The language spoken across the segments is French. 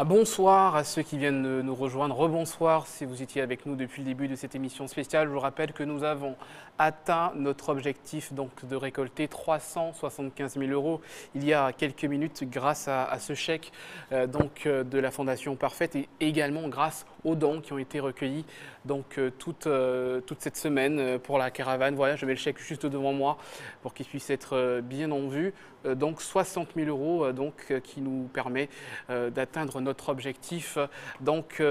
Bonsoir à ceux qui viennent de nous rejoindre, rebonsoir si vous étiez avec nous depuis le début de cette émission spéciale. Je vous rappelle que nous avons atteint notre objectif donc, de récolter 375 000 € il y a quelques minutes grâce à ce chèque de la Fondation Parfaite et également grâce aux dons qui ont été recueillis toute cette semaine pour la caravane. Voilà, je mets le chèque juste devant moi pour qu'il puisse être bien en vue. Donc 60 000 € qui nous permet d'atteindre notre objectif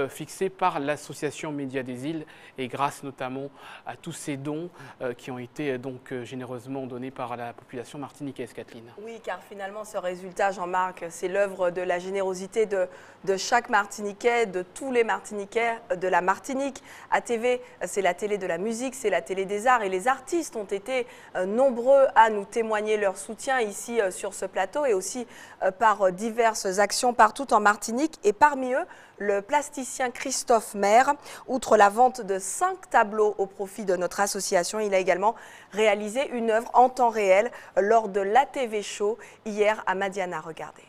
fixé par l'association Médias des Îles et grâce notamment à tous ces dons qui ont été généreusement donnés par la population martiniquaise, Kathleen. Oui, car finalement ce résultat, Jean-Marc, c'est l'œuvre de la générosité de chaque Martiniquais, de tous les Martiniquais de la Martinique. ATV, c'est la télé de la musique, c'est la télé des arts et les artistes ont été nombreux à nous témoigner leur soutien ici sur ce plateau et aussi par diverses actions partout en Martinique. Et parmi eux, le plasticien Christophe Maire, outre la vente de 5 tableaux au profit de notre association, il a également réalisé une œuvre en temps réel lors de l'ATV Show hier à Madiana. Regardez.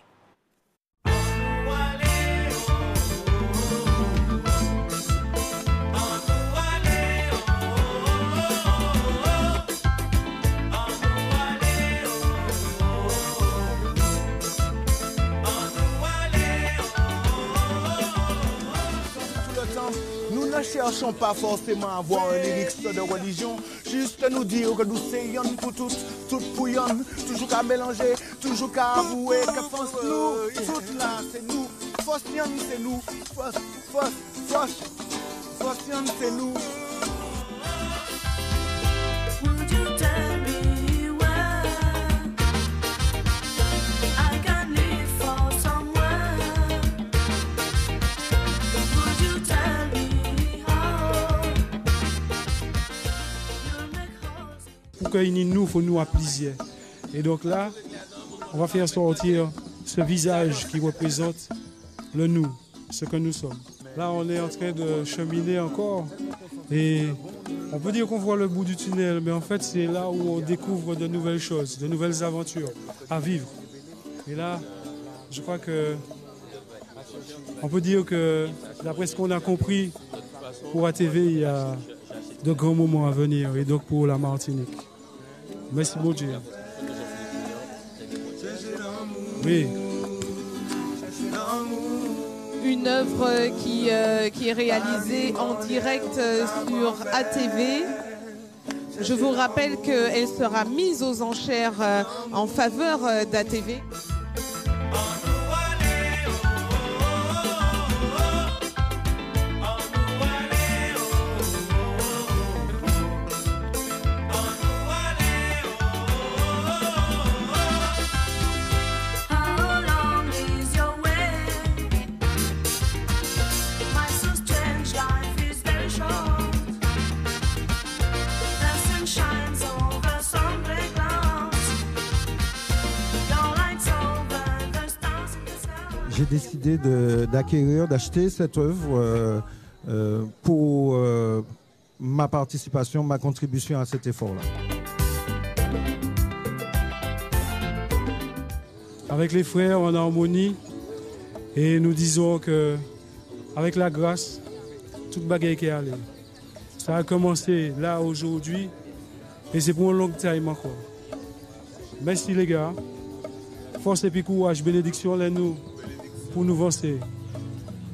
Nous ne cherchons pas forcément à avoir un lyrics de religion, juste nous dire que nous soyons pour toutes pour yon, toujours qu'à mélanger, toujours qu'à avouer que force nous, toutes là c'est nous, force yon c'est nous, force yon c'est nous. Pour qu'il nous, il faut nous à plaisir. Et donc là, on va faire sortir ce visage qui représente le nous, ce que nous sommes. Là, on est en train de cheminer encore et on peut dire qu'on voit le bout du tunnel, mais en fait, c'est là où on découvre de nouvelles choses, de nouvelles aventures à vivre. Et là, je crois que on peut dire que, d'après ce qu'on a compris, pour ATV, il y a de grands moments à venir et donc pour la Martinique. Merci beaucoup. Oui. Une œuvre qui est réalisée en direct sur ATV. Je vous rappelle qu'elle sera mise aux enchères en faveur d'ATV. J'ai décidé d'acheter cette œuvre pour ma participation, ma contribution à cet effort-là. Avec les frères en harmonie et nous disons que avec la grâce, toute bagaille qui est allée. Ça a commencé là aujourd'hui et c'est pour un long time encore. Merci les gars. Force et puis courage, bénédiction les nous pour nous avancer.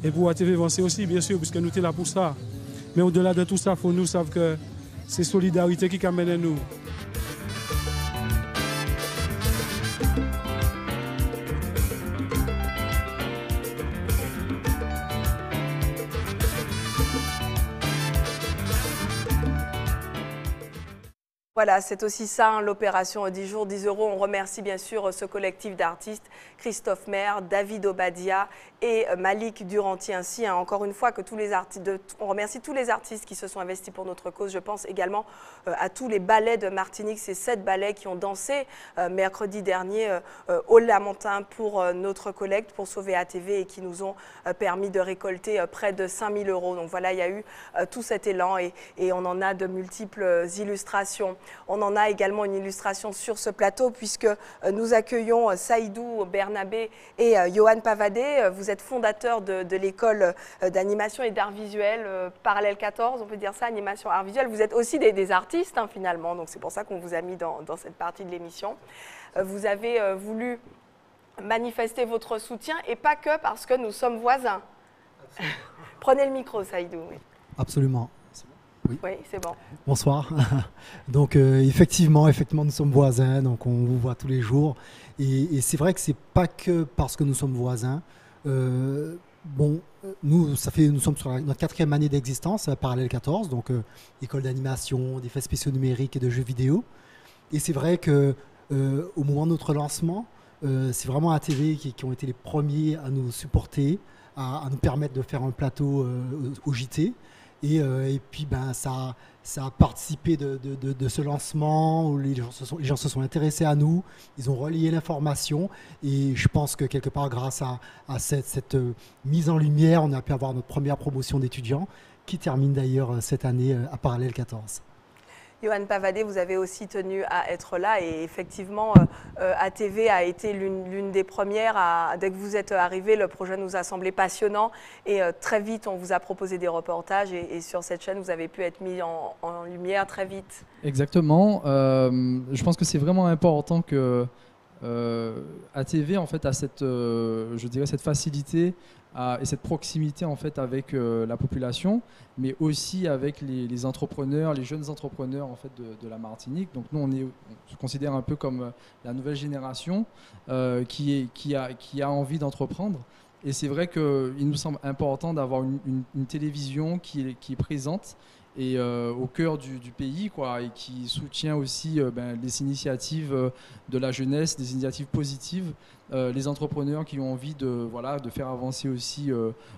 Et pour ATV avancer aussi, bien sûr, puisque nous sommes là pour ça. Mais au-delà de tout ça, il faut nous savoir que c'est solidarité qui amène nous. Voilà, c'est aussi ça, hein, l'opération 10 jours, 10 euros. On remercie bien sûr ce collectif d'artistes, Christophe Maire, David Obadia et Malik Duranti. Ainsi, hein, encore une fois, que tous les on remercie tous les artistes qui se sont investis pour notre cause. Je pense également à tous les ballets de Martinique, ces 7 ballets qui ont dansé mercredi dernier au Lamentin pour notre collecte, pour sauver ATV et qui nous ont permis de récolter près de 5 000 euros. Donc voilà, il y a eu tout cet élan et on en a de multiples illustrations. On en a également une illustration sur ce plateau puisque nous accueillons Saïdou Bernabé et Yohan Pavadé. Vous êtes fondateur de l'école d'animation et d'art visuel Parallèle 14, on peut dire ça, animation art visuel. Vous êtes aussi des artistes hein, finalement, donc c'est pour ça qu'on vous a mis dans cette partie de l'émission. Vous avez voulu manifester votre soutien et pas que parce que nous sommes voisins. Prenez le micro, Saïdou. Oui. Absolument. Oui, c'est bon. Bonsoir. Donc effectivement, nous sommes voisins, donc on vous voit tous les jours. Et c'est vrai que c'est pas que parce que nous sommes voisins. Nous sommes sur notre 4e année d'existence, Parallèle 14, donc école d'animation, d'effets spéciaux numériques et de jeux vidéo. Et c'est vrai que au moment de notre lancement, c'est vraiment ATV qui ont été les premiers à nous supporter, à nous permettre de faire un plateau au JT. Et puis ça a participé de ce lancement où les gens se sont intéressés à nous, ils ont relayé l'information et je pense que quelque part grâce à cette mise en lumière, on a pu avoir notre première promotion d'étudiants qui termine d'ailleurs cette année à Parallèle 14. Yohan Pavadé, vous avez aussi tenu à être là et effectivement, ATV a été l'une des premières. Dès que vous êtes arrivé, le projet nous a semblé passionnant et très vite, on vous a proposé des reportages et sur cette chaîne, vous avez pu être mis en lumière très vite. Exactement. Je pense que c'est vraiment important que ATV en fait, a cette facilité et cette proximité en fait, avec la population, mais aussi avec les entrepreneurs, les jeunes entrepreneurs en fait, de la Martinique. Donc nous, on se considère un peu comme la nouvelle génération qui a envie d'entreprendre. Et c'est vrai qu'il nous semble important d'avoir une télévision qui est présente et au cœur du pays, quoi, et qui soutient aussi les initiatives de la jeunesse, des initiatives positives, les entrepreneurs qui ont envie de faire avancer aussi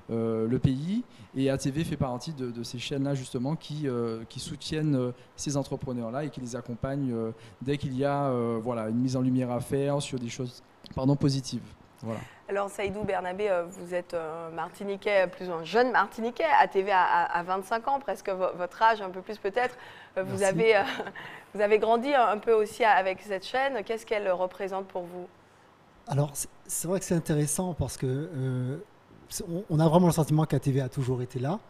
le pays. Et ATV fait partie de ces chaînes-là justement qui soutiennent ces entrepreneurs-là et qui les accompagnent dès qu'il y a une mise en lumière à faire sur des choses positives. Voilà. Alors Saïdou Bernabé, vous êtes martiniquais, plus un jeune martiniquais, ATV à 25 ans, presque votre âge, un peu plus peut-être. Vous avez grandi un peu aussi avec cette chaîne. Qu'est-ce qu'elle représente pour vous? Alors c'est vrai que c'est intéressant parce que on a vraiment le sentiment qu'ATV a toujours été là.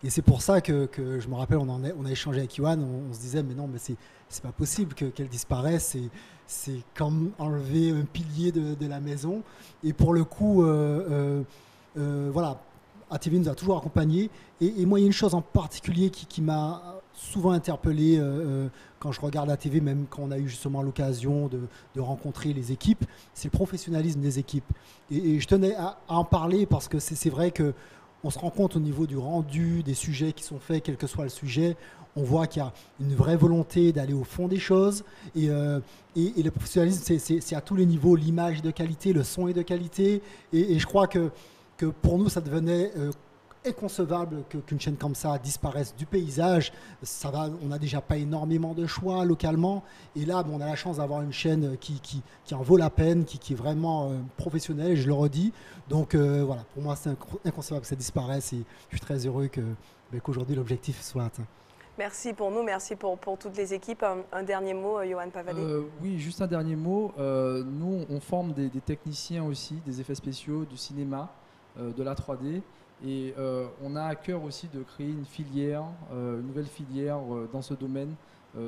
Et c'est pour ça que je me rappelle, on a échangé avec Yohan, on se disait mais non, mais c'est pas possible qu'elle disparaisse. C'est comme enlever un pilier de la maison. Et pour le coup, ATV nous a toujours accompagnés. Et moi, il y a une chose en particulier qui m'a souvent interpellé quand je regarde ATV, même quand on a eu justement l'occasion de rencontrer les équipes, c'est le professionnalisme des équipes. Et je tenais à en parler parce que c'est vrai qu'on se rend compte au niveau du rendu, des sujets qui sont faits, quel que soit le sujet, on voit qu'il y a une vraie volonté d'aller au fond des choses. Et le professionnalisme, c'est à tous les niveaux, l'image est de qualité, le son est de qualité. Et je crois que pour nous, ça devenait inconcevable qu'une chaîne comme ça disparaisse du paysage. On n'a déjà pas énormément de choix localement. Et là, on a la chance d'avoir une chaîne qui en vaut la peine, qui est vraiment professionnelle, je le redis. Donc pour moi, c'est inconcevable que ça disparaisse. Et je suis très heureux qu'aujourd'hui, l'objectif soit atteint. Merci pour nous, merci pour toutes les équipes. Un dernier mot, Yohan Pavadé. Oui, juste un dernier mot. Nous, on forme des techniciens aussi, des effets spéciaux, du cinéma, de la 3D. Et on a à cœur aussi de créer une filière, une nouvelle filière dans ce domaine,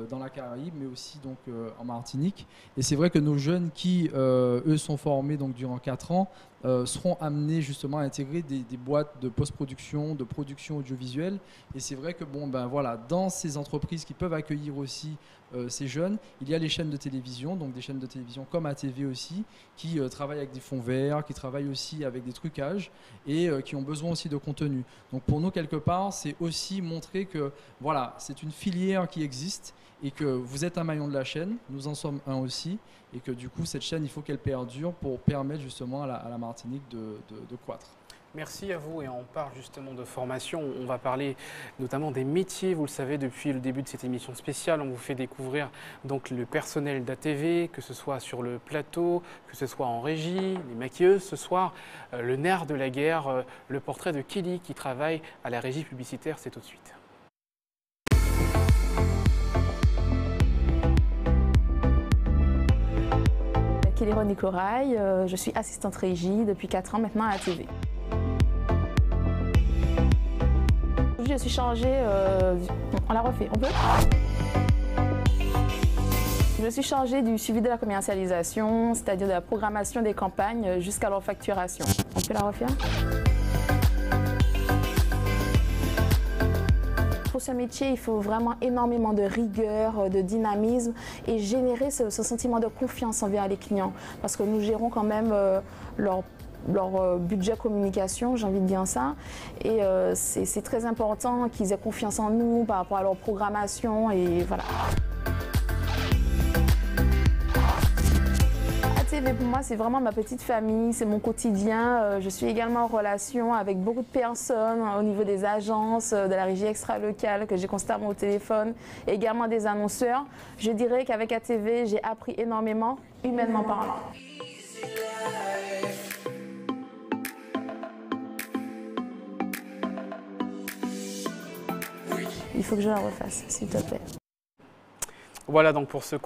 dans la Caraïbe, mais aussi donc, en Martinique. Et c'est vrai que nos jeunes qui, eux, sont formés donc, durant 4 ans, seront amenés justement à intégrer des boîtes de post-production, de production audiovisuelle. Et c'est vrai que dans ces entreprises qui peuvent accueillir aussi ces jeunes, il y a les chaînes de télévision, donc des chaînes de télévision comme ATV aussi, qui travaillent avec des fonds verts, qui travaillent aussi avec des trucages et qui ont besoin aussi de contenu. Donc pour nous, quelque part, c'est aussi montrer que voilà, c'est une filière qui existe et que vous êtes un maillon de la chaîne, nous en sommes un aussi, et que du coup, cette chaîne, il faut qu'elle perdure pour permettre justement à la Martinique de croître. Merci à vous et on parle justement de formation. On va parler notamment des métiers. Vous le savez, depuis le début de cette émission spéciale, on vous fait découvrir donc le personnel d'ATV, que ce soit sur le plateau, que ce soit en régie, les maquilleuses. Ce soir, le nerf de la guerre, le portrait de Kelly qui travaille à la régie publicitaire. C'est tout de suite. Kelly René Corail, je suis assistante régie depuis 4 ans maintenant à ATV. Je suis chargée, on la refait, on peut? Je suis chargée du suivi de la commercialisation, c'est-à-dire de la programmation des campagnes jusqu'à leur facturation. On peut la refaire? Pour ce métier, il faut vraiment énormément de rigueur, de dynamisme et générer ce sentiment de confiance envers les clients. Parce que nous gérons quand même leur budget communication, j'ai envie de dire ça. Et c'est très important qu'ils aient confiance en nous par rapport à leur programmation et voilà. ATV pour moi, c'est vraiment ma petite famille, c'est mon quotidien. Je suis également en relation avec beaucoup de personnes au niveau des agences, de la régie extra-locale que j'ai constamment au téléphone, et également des annonceurs. Je dirais qu'avec ATV, j'ai appris énormément, humainement parlant. Il faut que je la refasse, s'il te plaît. Voilà donc pour ce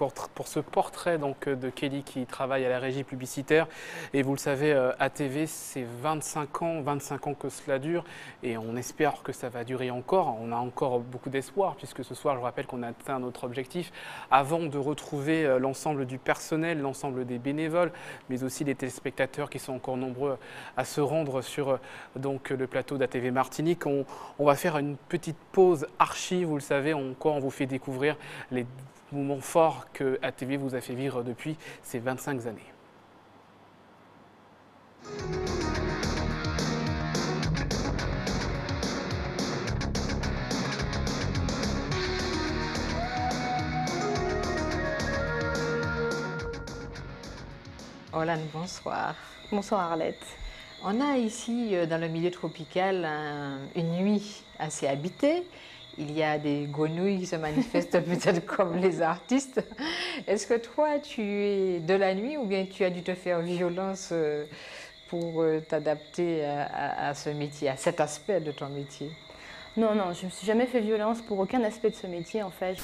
portrait donc de Kelly qui travaille à la régie publicitaire. Et vous le savez, ATV, c'est 25 ans que cela dure et on espère que ça va durer encore. On a encore beaucoup d'espoir puisque ce soir, je vous rappelle qu'on a atteint notre objectif. Avant de retrouver l'ensemble du personnel, l'ensemble des bénévoles, mais aussi les téléspectateurs qui sont encore nombreux à se rendre sur donc, le plateau d'ATV Martinique, on va faire une petite pause archive. Vous le savez, on vous fait découvrir les moments forts que ATV vous a fait vivre depuis ces 25 années. Hola, bonsoir. Bonsoir Arlette. On a ici, dans le milieu tropical, une nuit assez habitée. Il y a des grenouilles qui se manifestent peut-être comme les artistes. Est-ce que toi, tu es de la nuit ou bien tu as dû te faire violence pour t'adapter à ce métier, à cet aspect de ton métier? Non, je ne me suis jamais fait violence pour aucun aspect de ce métier en fait.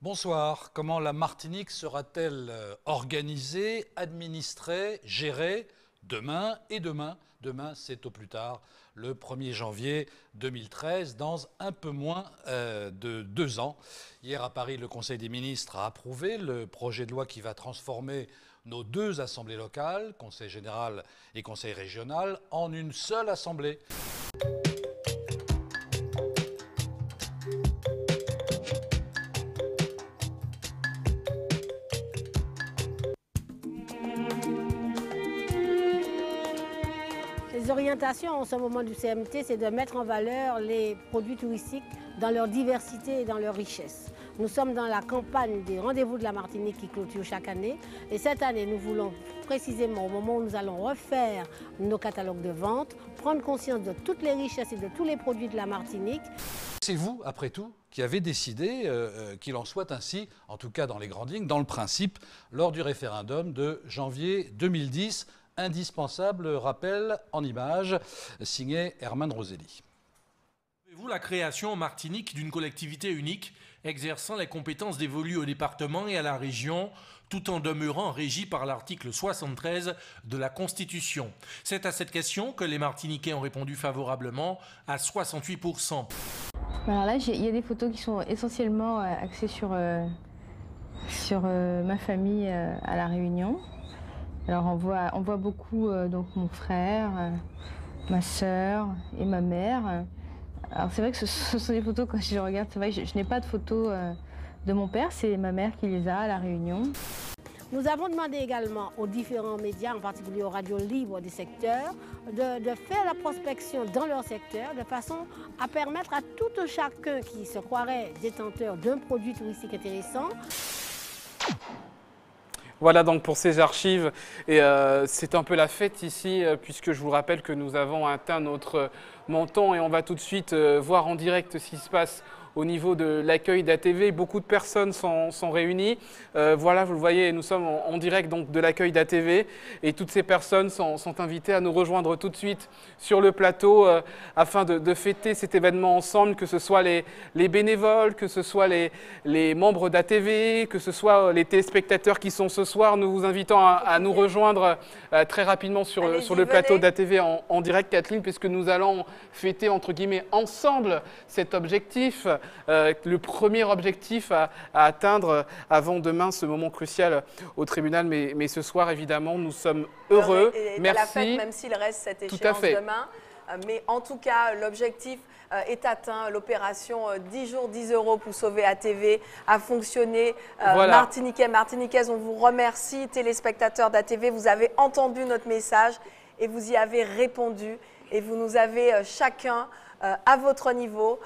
Bonsoir. Comment la Martinique sera-t-elle organisée, administrée, gérée demain et demain? Demain, c'est au plus tard, le 1er janvier 2013, dans un peu moins de 2 ans. Hier à Paris, le Conseil des ministres a approuvé le projet de loi qui va transformer nos 2 assemblées locales, Conseil général et Conseil régional, en une seule assemblée. Les orientations en ce moment du CMT, c'est de mettre en valeur les produits touristiques dans leur diversité et dans leur richesse. Nous sommes dans la campagne des rendez-vous de la Martinique qui clôture chaque année. Et cette année, nous voulons précisément, au moment où nous allons refaire nos catalogues de vente, prendre conscience de toutes les richesses et de tous les produits de la Martinique. C'est vous, après tout, qui avez décidé qu'il en soit ainsi, en tout cas dans les grandes lignes, dans le principe, lors du référendum de janvier 2010. Indispensable rappel en images, signé Herman Roselli. Vous la création en Martinique d'une collectivité unique exerçant les compétences dévolues au département et à la région, tout en demeurant régie par l'article 73 de la Constitution. C'est à cette question que les Martiniquais ont répondu favorablement à 68%. Alors là, il y a des photos qui sont essentiellement axées sur ma famille à La Réunion. Alors on voit beaucoup donc mon frère, ma sœur et ma mère. Alors c'est vrai que ce sont des photos, quand je regarde, c'est vrai que je n'ai pas de photos de mon père, c'est ma mère qui les a à La Réunion. Nous avons demandé également aux différents médias, en particulier aux radios libres des secteurs, de faire la prospection dans leur secteur de façon à permettre à tout chacun qui se croirait détenteur d'un produit touristique intéressant. Voilà donc pour ces archives, et c'est un peu la fête ici, puisque je vous rappelle que nous avons atteint notre montant et on va tout de suite voir en direct ce qui se passe au niveau de l'accueil d'ATV. Beaucoup de personnes sont réunies. Voilà, vous le voyez, nous sommes en direct donc, de l'accueil d'ATV et toutes ces personnes sont invitées à nous rejoindre tout de suite sur le plateau afin de fêter cet événement ensemble, que ce soit les bénévoles, que ce soit les membres d'ATV, que ce soit les téléspectateurs qui sont ce soir. Nous vous invitons à nous rejoindre très rapidement sur le plateau d'ATV en direct, Kathleen, puisque nous allons fêter entre guillemets ensemble cet objectif. Le premier objectif à atteindre avant demain, ce moment crucial au tribunal. Mais ce soir, évidemment, nous sommes heureux. Merci. La fête, même s'il reste cette échéance demain. Mais en tout cas, l'objectif est atteint. L'opération 10 jours, 10 € pour sauver ATV a fonctionné. Voilà. Martiniquais, Martiniquaises, on vous remercie. Téléspectateurs d'ATV, vous avez entendu notre message et vous y avez répondu. Et vous nous avez chacun à votre niveau,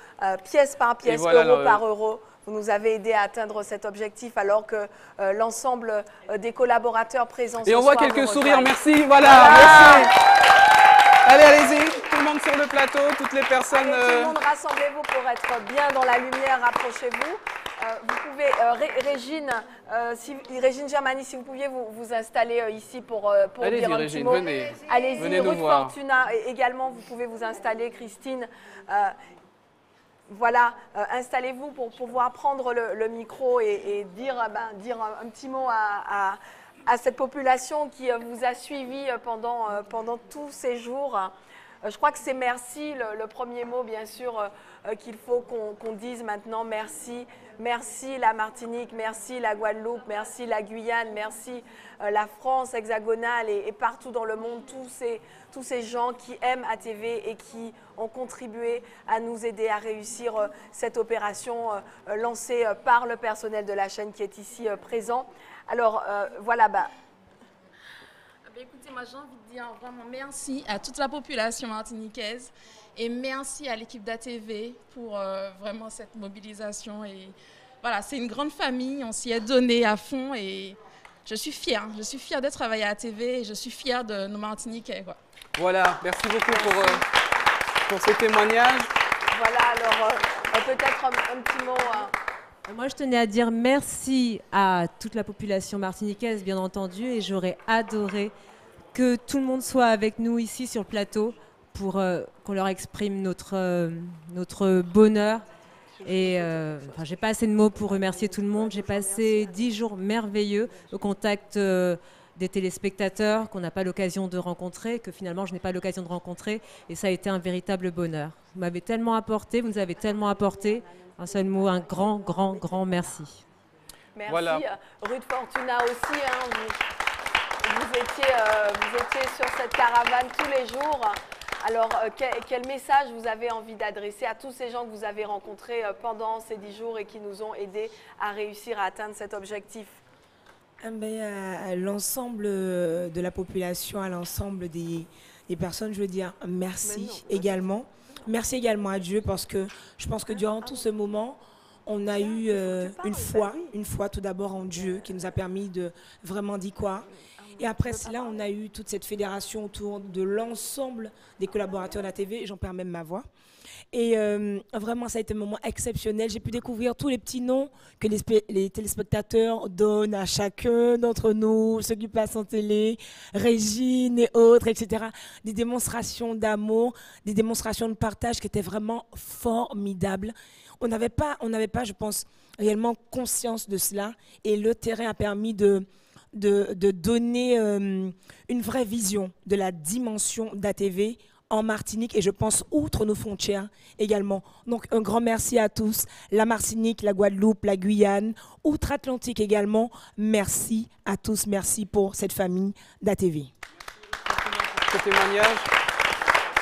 pièce par pièce, voilà, euro par euro. Vous nous avez aidé à atteindre cet objectif alors que l'ensemble des collaborateurs présents ce soir. Et on voit quelques sourires, merci, voilà. Merci. Allez, allez-y, tout le monde sur le plateau, toutes les personnes... Allez, tout le monde, rassemblez-vous pour être bien dans la lumière, rapprochez-vous. Vous pouvez, Régine Germani, si vous pouviez vous installer ici pour dire un petit mot. Allez-y, Ruth Fortuna également, vous pouvez vous installer, Christine. Voilà, installez-vous pour pouvoir prendre le micro et dire un petit mot à cette population qui vous a suivi pendant tous ces jours. Je crois que c'est merci, le premier mot, bien sûr, qu'il faut qu'on dise maintenant. Merci. Merci la Martinique, merci la Guadeloupe, merci la Guyane, merci la France hexagonale et partout dans le monde, tous ces gens qui aiment ATV et qui ont contribué à nous aider à réussir cette opération lancée par le personnel de la chaîne qui est ici présent. Alors voilà, écoutez, moi j'ai envie de dire vraiment merci à toute la population martiniquaise et merci à l'équipe d'ATV pour vraiment cette mobilisation. Et voilà, c'est une grande famille, on s'y est donné à fond et je suis fière de travailler à ATV et je suis fière de nos Martiniquais. Quoi. Voilà, merci beaucoup pour ce témoignage. Voilà, alors peut-être un petit mot. Moi, je tenais à dire merci à toute la population martiniquaise, bien entendu, et j'aurais adoré que tout le monde soit avec nous ici sur le plateau pour qu'on leur exprime notre bonheur. Et j'ai pas assez de mots pour remercier tout le monde. J'ai passé 10 jours merveilleux au contact des téléspectateurs qu'on n'a pas l'occasion de rencontrer, que finalement je n'ai pas l'occasion de rencontrer. Et ça a été un véritable bonheur. Vous m'avez tellement apporté, vous nous avez tellement apporté. Un seul mot, un grand, grand, grand merci. Merci. Voilà. Ruth Fortuna aussi, vous étiez sur cette caravane tous les jours. Alors, quel message vous avez envie d'adresser à tous ces gens que vous avez rencontrés pendant ces 10 jours et qui nous ont aidés à réussir à atteindre cet objectif? À l'ensemble de la population, à l'ensemble des personnes, je veux dire merci également. Merci également à Dieu parce que je pense que durant tout ce moment, on a eu une foi tout d'abord en Dieu qui nous a permis de vraiment d'y croire. Et après cela, on a eu toute cette fédération autour de l'ensemble des collaborateurs de la TV, j'en perds même ma voix. Et vraiment, ça a été un moment exceptionnel. J'ai pu découvrir tous les petits noms que les téléspectateurs donnent à chacun d'entre nous, ceux qui passent en télé, Régine et autres, etc. Des démonstrations d'amour, des démonstrations de partage qui étaient vraiment formidables. On n'avait pas, je pense, réellement conscience de cela. Et le terrain a permis de donner une vraie vision de la dimension d'ATV en Martinique et je pense outre nos frontières également. Donc un grand merci à tous, la Martinique, la Guadeloupe, la Guyane, outre-Atlantique également. Merci à tous, merci pour cette famille d'ATV. Ce témoignage.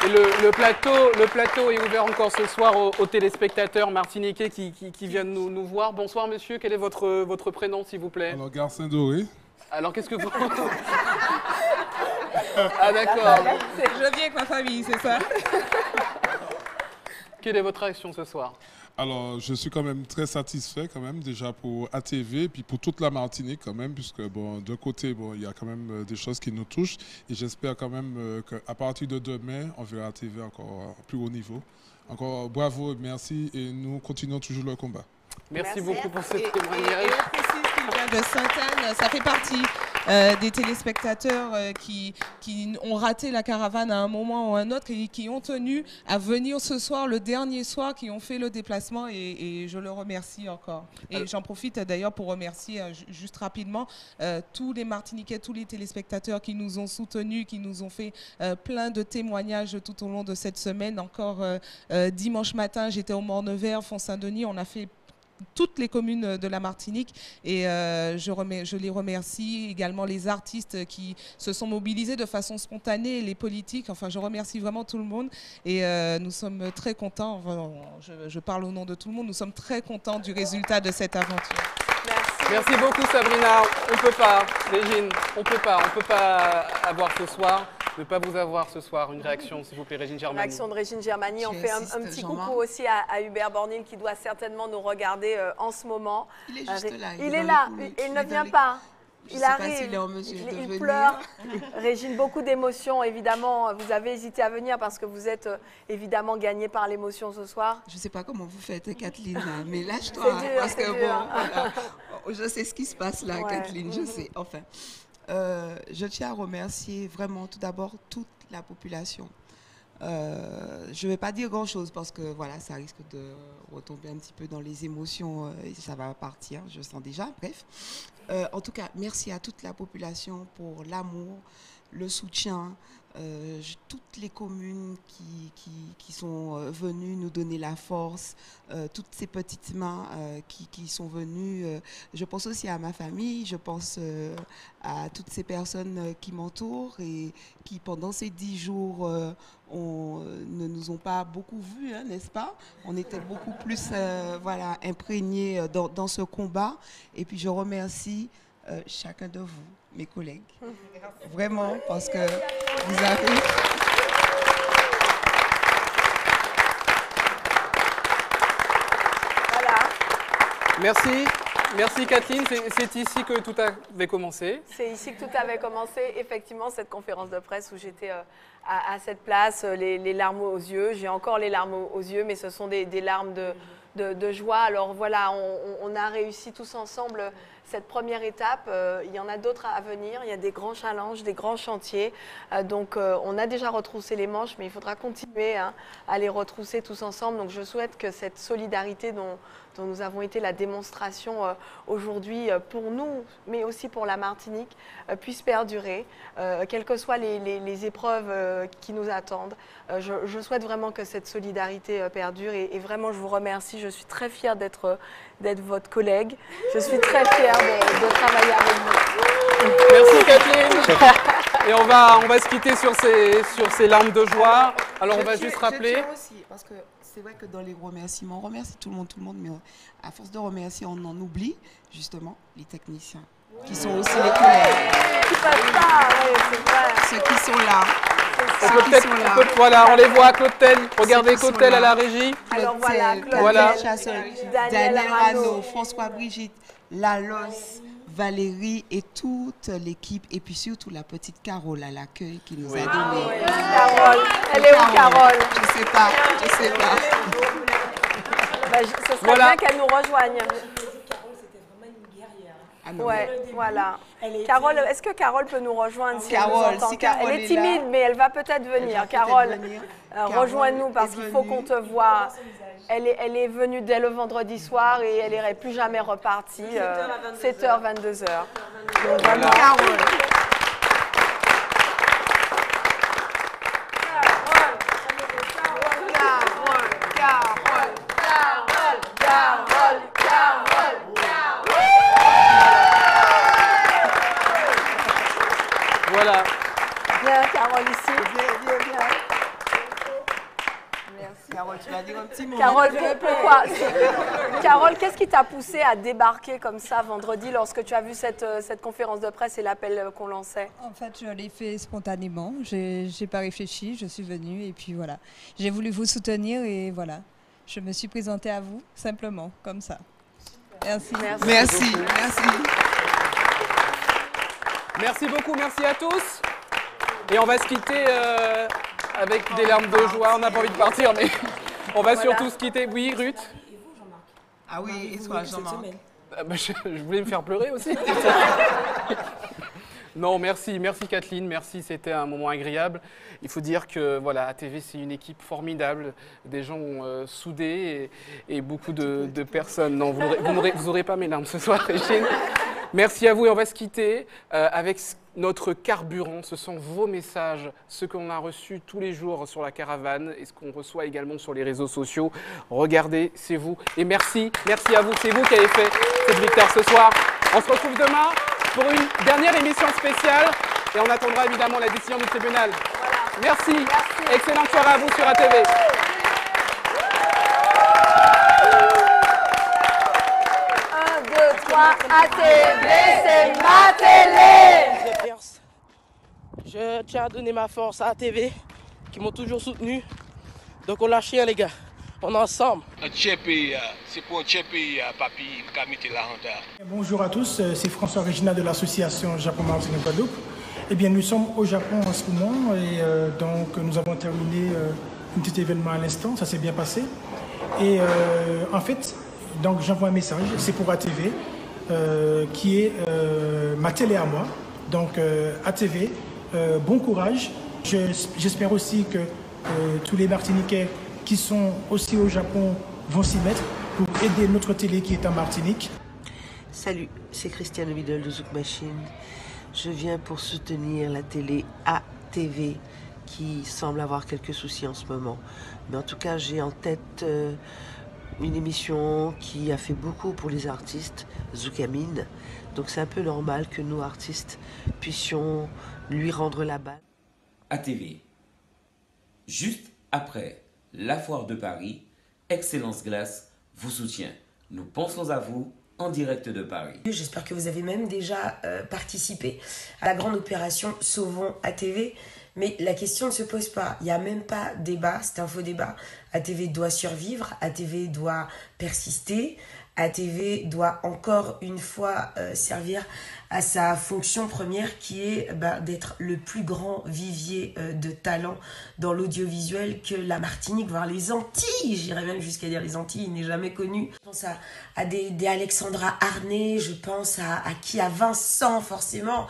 Et le plateau est ouvert encore ce soir aux téléspectateurs martiniquais qui viennent nous voir. Bonsoir monsieur, quel est votre prénom s'il vous plaît? Alors, Garcin Doré. Alors qu'est-ce que vous... Ah d'accord. Je viens avec ma famille, c'est ça? Quelle est votre réaction ce soir? Alors, je suis quand même très satisfait quand même déjà pour ATV, puis pour toute la Martinique quand même, puisque bon, d'un côté, bon, il y a quand même des choses qui nous touchent, et j'espère quand même qu'à partir de demain, on verra ATV encore à plus haut niveau. Encore bravo, merci, et nous continuons toujours le combat. Merci beaucoup pour ce témoignage. De Sainte-Anne, ça fait partie des téléspectateurs qui ont raté la caravane à un moment ou à un autre et qui ont tenu à venir ce soir, le dernier soir, qui ont fait le déplacement et je le remercie encore. Et j'en profite d'ailleurs pour remercier juste rapidement tous les Martiniquais, tous les téléspectateurs qui nous ont soutenus, qui nous ont fait plein de témoignages tout au long de cette semaine. Encore dimanche matin, j'étais au Morne-Vert, Font-Saint-Denis, on a fait toutes les communes de la Martinique et je les remercie également, les artistes qui se sont mobilisés de façon spontanée, les politiques, enfin je remercie vraiment tout le monde et nous sommes très contents, enfin, je parle au nom de tout le monde, nous sommes très contents du résultat de cette aventure. Merci beaucoup Sabrina, on peut pas, Régine, on peut pas avoir ce soir, ne pas vous avoir ce soir. Une réaction s'il vous plaît, Régine Germani. Une réaction de Régine Germani, on fait un petit coucou aussi à Hubert Bornil qui doit certainement nous regarder en ce moment. Il est juste là. Il est là, il ne vient pas. Il arrive, il pleure. Régine, beaucoup d'émotions, évidemment. Vous avez hésité à venir parce que vous êtes évidemment gagnée par l'émotion ce soir. Je ne sais pas comment vous faites, Kathleen, mais lâche-toi. C'est dur, parce que dur. bon, voilà, je sais ce qui se passe là, Ouais. Kathleen, je sais. Enfin, je tiens à remercier vraiment tout d'abord toute la population. Je ne vais pas dire grand-chose parce que voilà, ça risque de retomber un petit peu dans les émotions et ça va partir, je sens déjà. Bref, en tout cas, merci à toute la population pour l'amour, le soutien, toutes les communes qui sont venues nous donner la force, toutes ces petites mains qui sont venues. Je pense aussi à ma famille, je pense à toutes ces personnes qui m'entourent et qui pendant ces 10 jours ne nous ont pas beaucoup vus, hein, n'est-ce pas? On était beaucoup plus voilà, imprégnés dans ce combat. Et puis je remercie chacun de vous, mes collègues. Vraiment, parce que vous avez... Voilà. Merci. Merci Kathleen, c'est ici que tout avait commencé. C'est ici que tout avait commencé, effectivement, cette conférence de presse où j'étais à cette place, les larmes aux yeux. J'ai encore les larmes aux yeux, mais ce sont des larmes de joie. Alors voilà, on a réussi tous ensemble cette première étape. Il y en a d'autres à venir, il y a des grands challenges, des grands chantiers. Donc on a déjà retroussé les manches, mais il faudra continuer à les retrousser tous ensemble. Donc je souhaite que cette solidarité dont nous avons été la démonstration aujourd'hui pour nous, mais aussi pour la Martinique, puisse perdurer, quelles que soient les épreuves qui nous attendent. Je souhaite vraiment que cette solidarité perdure et vraiment je vous remercie. Je suis très fière d'être votre collègue. Je suis très fière de travailler avec vous. Merci Kathleen. Et on va se quitter sur ces larmes de joie. Alors on va juste rappeler... Je tiens aussi, parce que c'est vrai que dans les remerciements, on remercie tout le monde, mais à force de remercier, on en oublie justement les techniciens, qui sont aussi les collègues. Qui passent pas, oui, c'est vrai. Ceux qui sont là. Voilà, on les voit à Clotel. Regardez Clotel à la régie. Alors voilà, voilà. Daniel Rano, François Brigitte, Lalos, Valérie et toute l'équipe. Et puis surtout la petite Carole à l'accueil qui nous a donné. Oui. Carole, elle est où Carole? Je sais pas. Bah, ce serait bien qu'elle nous rejoigne. Ah non, ouais, voilà. Carole, est-ce que Carole peut nous rejoindre si Carole, elle nous entend? si Carole Elle est timide, mais elle va peut-être venir. Carole, rejoins-nous parce qu'il faut qu'on te voie. Elle est venue dès le vendredi soir et elle n'est plus jamais repartie. 7h, 22h. Donc, voilà. Carole. Voilà. Viens, Carole, ici. Viens. Carole, tu vas dire un petit mot. Carole, pourquoi Carole, qu'est-ce qui t'a poussé à débarquer comme ça vendredi lorsque tu as vu cette conférence de presse et l'appel qu'on lançait? En fait, je l'ai fait spontanément. J'ai pas réfléchi, je suis venue et puis voilà. J'ai voulu vous soutenir et voilà. Je me suis présentée à vous simplement, comme ça. Merci. Merci. Merci beaucoup, merci à tous. Et on va se quitter avec des larmes de joie. On n'a pas envie de partir, mais on va surtout se quitter. Oui, Ruth? Ah oui, et toi, Jean-Marc? Je voulais me faire pleurer aussi. Non, merci Kathleen, merci, c'était un moment agréable. Il faut dire que voilà, ATV, c'est une équipe formidable, des gens soudés et beaucoup de personnes. Non, vous n'aurez pas mes larmes ce soir, Régine. Merci à vous et on va se quitter avec notre carburant. Ce sont vos messages, ce qu'on a reçu tous les jours sur la caravane et ce qu'on reçoit également sur les réseaux sociaux. Regardez, c'est vous. Et merci à vous, c'est vous qui avez fait cette victoire ce soir. On se retrouve demain pour une dernière émission spéciale et on attendra évidemment la décision du tribunal. Merci. Excellente soirée à vous sur ATV. 3, ATV, c'est ma télé. Je tiens à donner ma force à ATV, qui m'ont toujours soutenu. Donc on lâche rien les gars, on est ensemble. C'est pour un pays, papi, qui la renta. Bonjour à tous, c'est François Régina de l'association Japon Martinique Guadeloupe. Eh bien, nous sommes au Japon en ce moment et donc nous avons terminé un petit événement à l'instant, ça s'est bien passé. Et en fait, donc j'envoie un message, c'est pour ATV, qui est ma télé à moi. Donc ATV, bon courage. J'espère aussi que tous les Martiniquais qui sont aussi au Japon vont s'y mettre pour aider notre télé qui est en Martinique. Salut, c'est Christiane Middle de Zouk Machine. Je viens pour soutenir la télé ATV qui semble avoir quelques soucis en ce moment. Mais en tout cas, j'ai en tête une émission qui a fait beaucoup pour les artistes, Zoukamine. Donc c'est un peu normal que nous, artistes, puissions lui rendre la balle. ATV. Juste après la foire de Paris, Excellence Glace vous soutient. Nous pensons à vous en direct de Paris. J'espère que vous avez même déjà participé à la grande opération Sauvons ATV. Mais la question ne se pose pas. Il n'y a même pas débat, c'est un faux débat. ATV doit survivre, ATV doit persister, ATV doit encore une fois servir à sa fonction première qui est d'être le plus grand vivier de talent dans l'audiovisuel que la Martinique, voire les Antilles, j'irais même jusqu'à dire les Antilles, il n'est jamais connu. Je pense à des Alexandra Arnay, je pense à qui? À Vincent forcément.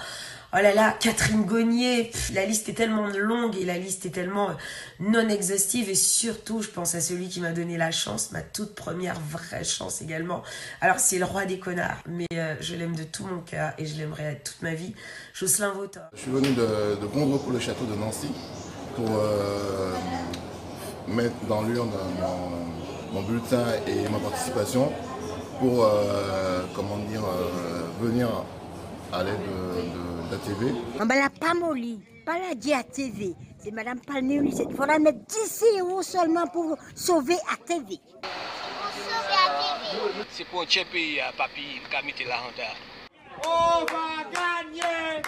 Oh là là, Catherine Gognier, la liste est tellement longue et la liste est tellement non exhaustive et surtout je pense à celui qui m'a donné la chance, ma toute première vraie chance également. Alors c'est le roi des connards, mais je l'aime de tout mon cœur et je l'aimerai toute ma vie, Jocelyn Vautor. Je suis venu de Gondreau pour le château de Nancy pour mettre dans l'urne mon bulletin et ma participation pour venir à l'aide de l'ATV. On ne l'a pas molli, pas la dit ATV. C'est Mme Palmieri, il faudra mettre 10 € seulement pour sauver ATV. C'est pour un pays, papi, qui la renta. On va gagner!